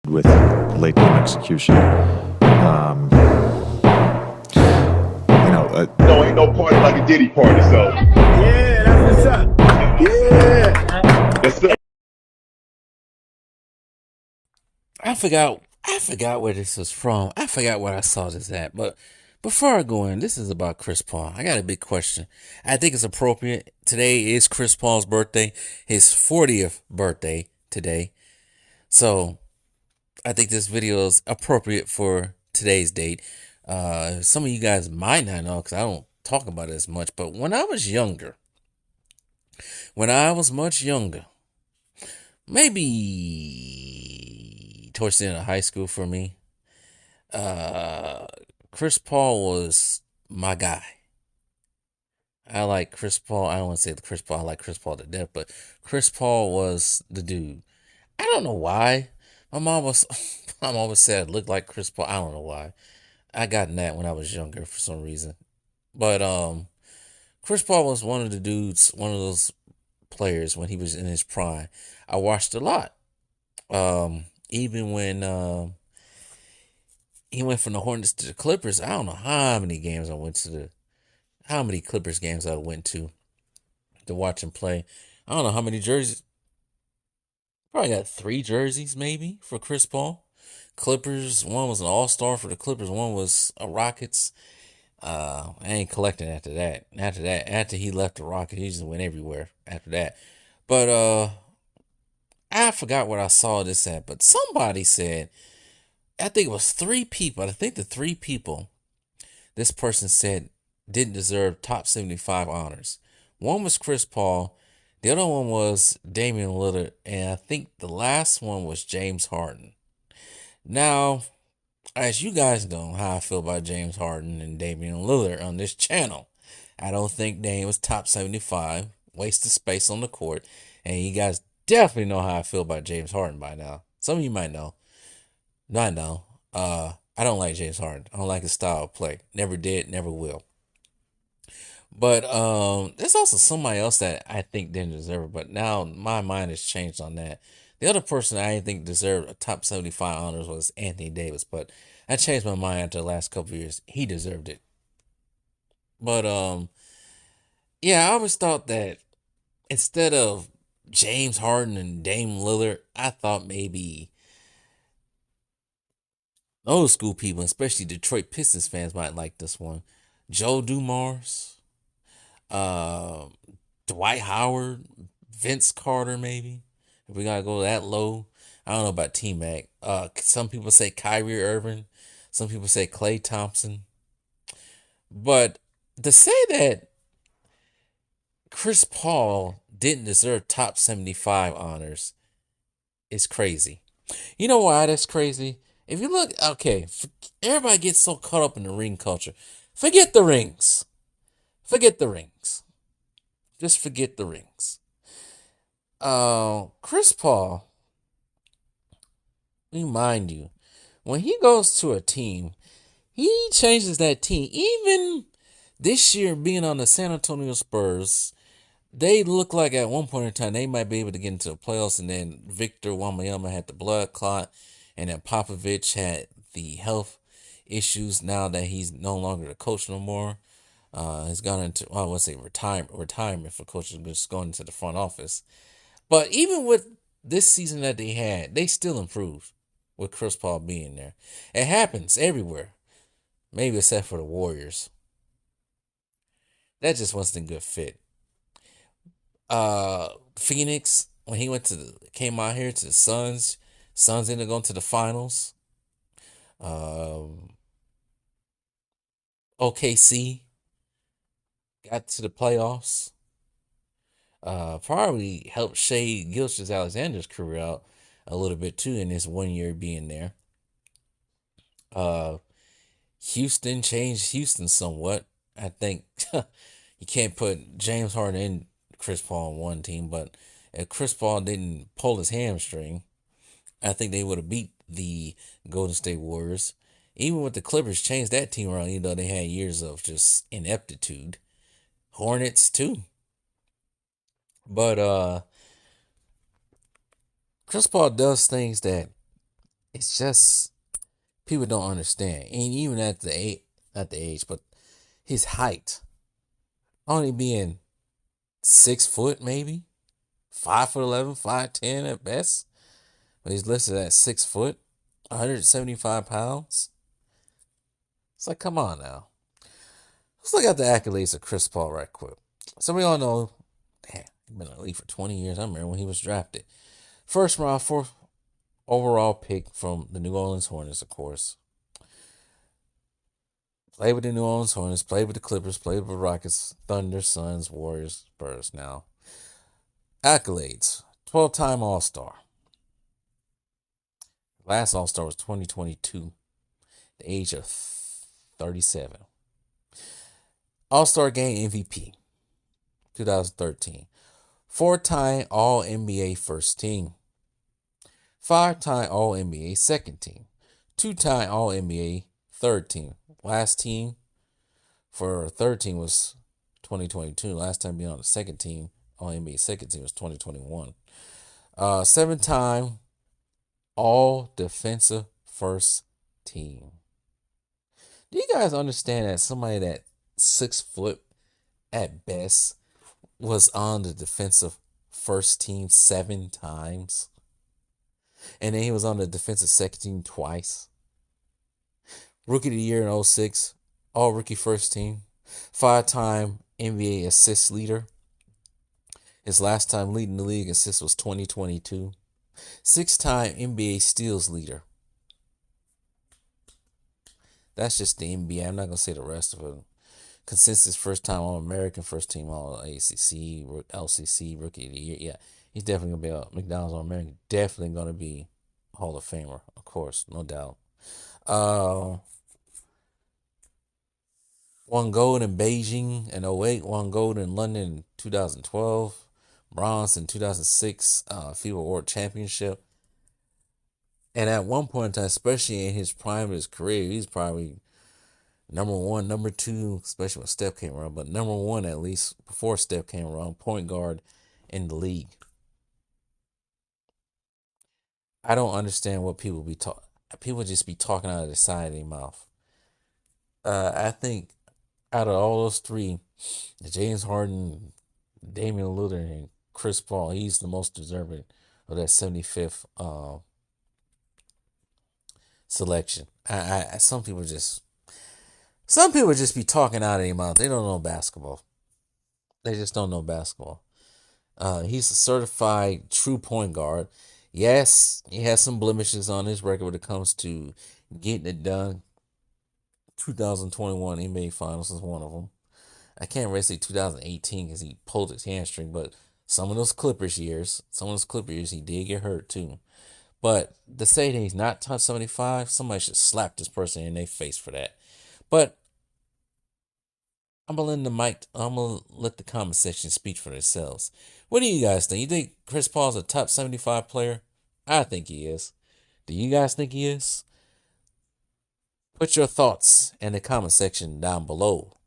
with late game execution. No, ain't no party like a Diddy party, so. Yeah, that's what's up. Yeah. Yes, sir. I forgot where this was from. I forgot where I saw this at. But before I go in, this is about Chris Paul. I got a big question. I think it's appropriate. Today is Chris Paul's birthday, his 40th birthday today. So I think this video is appropriate for today's date. Some of you guys might not know because I don't talk about it as much. But when I was much younger, maybe towards the end of high school for me, Chris Paul was my guy. I like Chris Paul. I don't want to say Chris Paul. I like Chris Paul to death, but Chris Paul was the dude. I don't know why. My mom always said I looked like Chris Paul. I don't know why. I got that when I was younger for some reason. But Chris Paul was one of the dudes, one of those players when he was in his prime. I watched a lot. Even when he went from the Hornets to the Clippers, I don't know how many Clippers games I went to watch him play. I don't know how many jerseys. Probably got 3 jerseys maybe for Chris Paul. Clippers, one was an all-star for the Clippers, one was a Rockets. I ain't collecting after that. After he left the Rockets, he just went everywhere after that. But I forgot what I saw this at, but somebody said, I think it was 3 people. I think the 3 people this person said didn't deserve top 75 honors. One was Chris Paul. The other one was Damian Lillard. And I think the last one was James Harden. Now, as you guys know how I feel about James Harden and Damian Lillard on this channel, I don't think Dame was top 75. Waste of space on the court. And you guys definitely know how I feel about James Harden by now. Some of you might know. Not know. I don't like James Harden. I don't like his style of play. Never did, never will. But there's also somebody else that I think didn't deserve it. But now my mind has changed on that. The other person I didn't think deserved a top 75 honors was Anthony Davis. But I changed my mind after the last couple of years. He deserved it. But yeah, I always thought that instead of James Harden and Dame Lillard, I thought maybe old school people, especially Detroit Pistons fans, might like this one. Joe Dumars, Dwight Howard, Vince Carter, maybe. If we gotta go that low, I don't know about T-Mac. Some people say Kyrie Irving. Some people say Klay Thompson. But to say that Chris Paul didn't deserve top 75 honors is crazy. You know why that's crazy? If you look, okay, everybody gets so caught up in the ring culture. Forget the rings. Forget the rings. Just forget the rings. Chris Paul, remind you, when he goes to a team, he changes that team. Even this year, being on the San Antonio Spurs, they look like at one point in time they might be able to get into the playoffs, and then Victor Wembanyama had the blood clot, and then Popovich had the health issues now that he's no longer the coach no more. He's gone into, well, I wouldn't say retirement for coaches, just going into the front office. But even with this season that they had, they still improved with Chris Paul being there. It happens everywhere, maybe except for the Warriors. That just wasn't a good fit. Phoenix, when he came out here to the Suns ended up going to the finals. OKC got to the playoffs. Probably helped Shai Gilgeous-Alexander's career out a little bit too in this 1 year being there. Houston changed Houston somewhat. I think you can't put James Harden and Chris Paul on one team, but if Chris Paul didn't pull his hamstring, I think they would have beat the Golden State Warriors. Even with the Clippers, changed that team around, even though they had years of just ineptitude. Hornets too. But Chris Paul does things that it's just people don't understand. And even at the age, not the age, but his height, only being 6 foot, maybe 5'11", 5'10" at best. But he's listed at 6 foot, 175 pounds. It's like, come on now. Let's look at the accolades of Chris Paul right quick. So we all know, damn, he's been in the league for 20 years. I remember when he was drafted. First round, fourth overall pick from the New Orleans Hornets, of course. Played with the New Orleans Hornets, played with the Clippers, played with the Rockets, Thunder, Suns, Warriors, Spurs now. Accolades. 12-time All-Star. Last All-Star was 2022. The age of 37. All-Star Game MVP. 2013. 4-time All-NBA First Team. 5-time All-NBA Second Team. 2-time All-NBA Third Team. Last team for third team was 2022. Last time being on the second team, All-NBA second team, was 2021. 7-time All-Defensive First Team. Do you guys understand that somebody that 6 foot at best was on the defensive first team 7 times? And then he was on the defensive second team twice. Rookie of the Year in 06, All Rookie First Team, 5-time NBA assist leader. His last time leading the league assists was 2022. 6-time NBA steals leader. That's just the NBA. I'm not going to say the rest of it. Consensus first-time All-American, first team All-ACC, LCC, Rookie of the Year. Yeah, he's definitely going to be a McDonald's All-American. Definitely going to be Hall of Famer, of course, no doubt. Won gold in Beijing in 08, won gold in London in 2012, bronze in 2006 FIBA World Championship. And at one point in time, especially in his prime of his career, he's probably number 1, number 2, especially when Steph came around, but number 1 at least before Steph came around, point guard in the league. I don't understand what people be talking. People just be talking out of the side of their mouth. I think out of all those three, James Harden, Damian Lillard, and Chris Paul, he's the most deserving of that 75th selection. Some people just be talking out of their mouth. They don't know basketball. They just don't know basketball. He's a certified true point guard. Yes, he has some blemishes on his record when it comes to getting it done. 2021 NBA Finals is one of them. I can't really say 2018 because he pulled his hamstring, but some of those Clippers years, he did get hurt too. But to say that he's not top 75, somebody should slap this person in their face for that. But I'm gonna let the comment section speak for themselves. What do you guys think? You think Chris Paul's a top 75 player? I think he is. Do you guys think he is? Put your thoughts in the comment section down below.